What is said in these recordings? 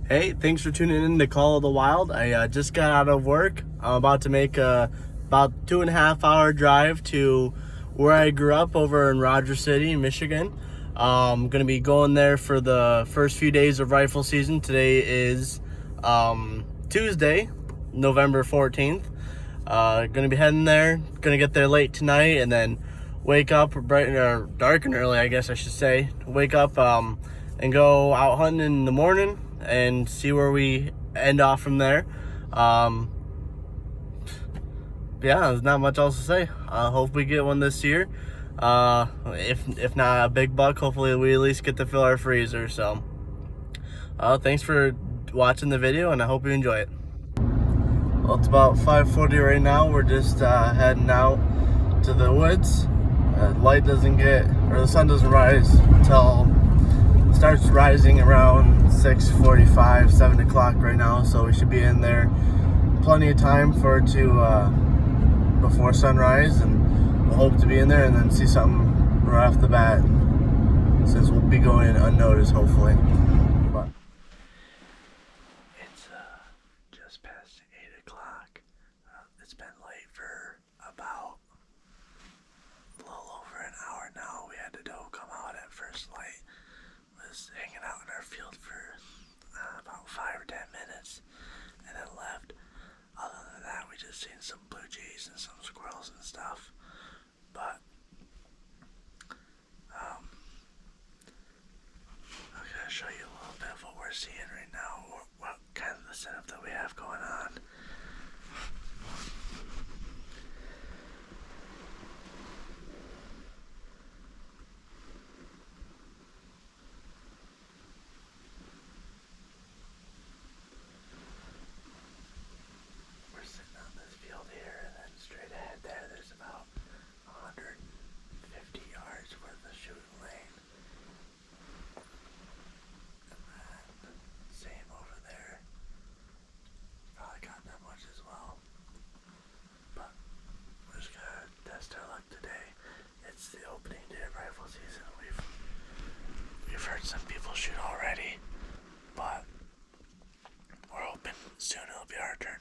Hey, thanks for tuning in to Call of the Wild. I just got out of work. I'm about to make a about 2.5 hour drive to where I grew up over in Rogers City, Michigan. I'm gonna be going there for the first few days of rifle season. Today is Tuesday, November 14th. Gonna be heading there. Gonna get there late tonight and then wake up bright or dark and early, I guess I should say. Wake up and go out hunting in the morning and see where we end off from there. Um, yeah, there's not much else to say. Hope we get one this year. If not a big buck, hopefully we at least get to fill our freezer. So, thanks for watching the video, and I hope you enjoy it. Well, it's about 5:40 right now. We're just heading out to the woods. Light doesn't get, or the sun doesn't rise until it starts rising around 6:45, 7 o'clock right now. So we should be in there plenty of time for it to before sunrise, and we'll hope to be in there and then see something right off the bat, since we'll be going unnoticed, hopefully. But it's just past 8 o'clock. It's been late for about a little over an hour now. We had to come out at first light. Was hanging out in our field for about 5 or 10 minutes and then left. Other than that, we just seen some blue jays and some squirrels and stuff. But I'm gonna show you a little bit of what we're seeing right now, what kind of the setup that we have going on. We're sitting on this field here, and then straight ahead there's about 150 yards worth of shooting lane. And then same over there. Probably got that much as well. But we're just gonna test our luck today. It's the opening day of rifle season. We've heard some people shoot already, but we're hoping soon it'll be our turn.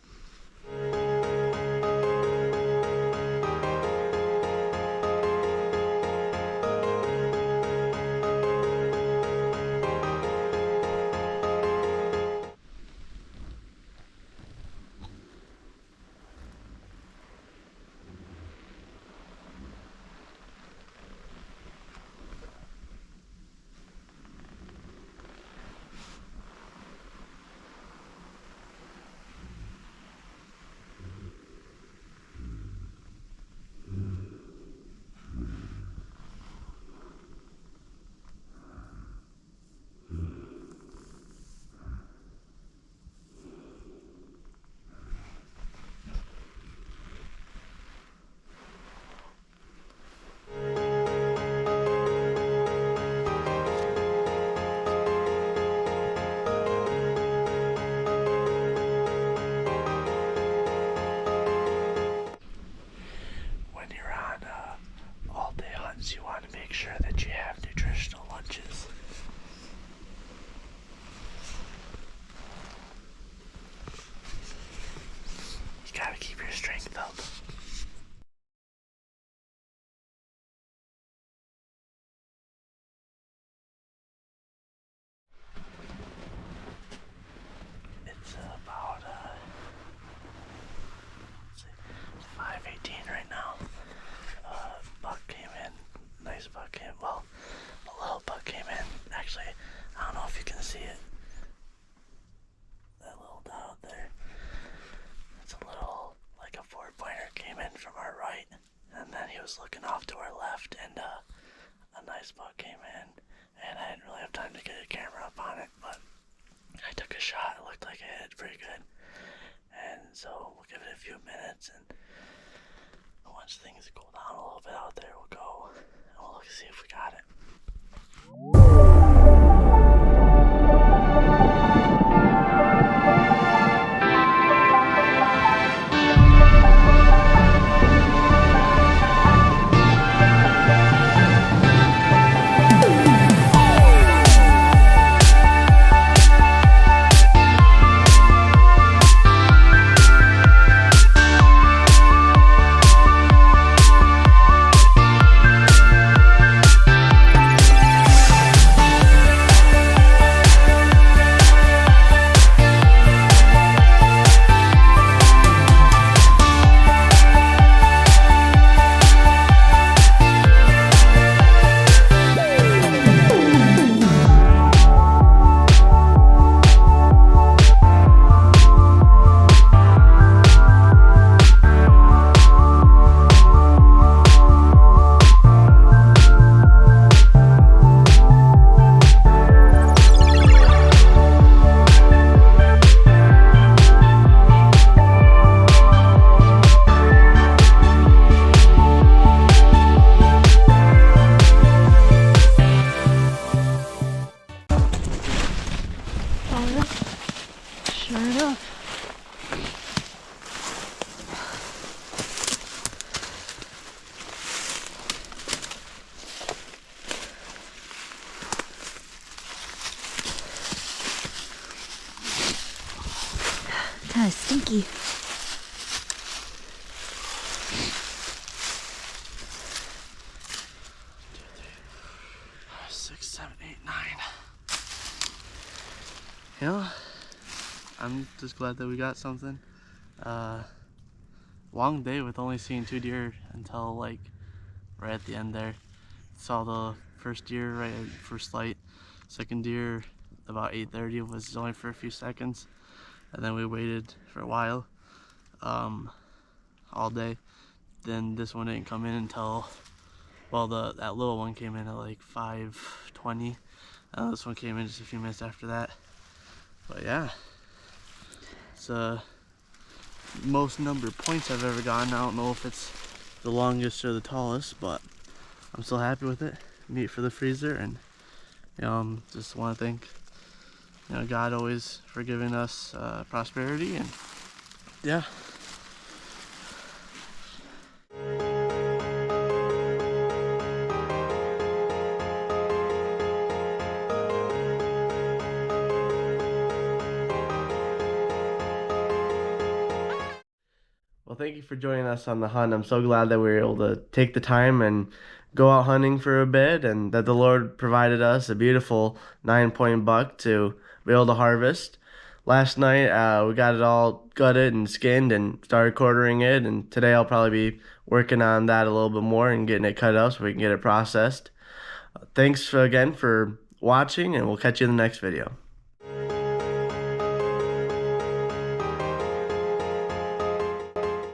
Oh, sure enough. Kind of stinky. 6, 7, 8, 9. You know, I'm just glad that we got something. Long day with only seeing 2 deer until like right at the end there. Saw the first deer right at first light. Second deer about 8:30 was only for a few seconds, and then we waited for a while, all day. Then this one didn't come in until, well, that little one came in at like 5:20. This one came in just a few minutes after that. But yeah, it's most number of points I've ever gotten. I don't know if it's the longest or the tallest, but I'm still happy with it. Meat for the freezer, and just want to thank God always for giving us prosperity, and yeah. Well, thank you for joining us on the hunt. I'm so glad that we were able to take the time and go out hunting for a bit, and that the Lord provided us a beautiful 9-point buck to be able to harvest. Last night, we got it all gutted and skinned and started quartering it, and today I'll probably be working on that a little bit more and getting it cut up so we can get it processed. Thanks again for watching, and we'll catch you in the next video.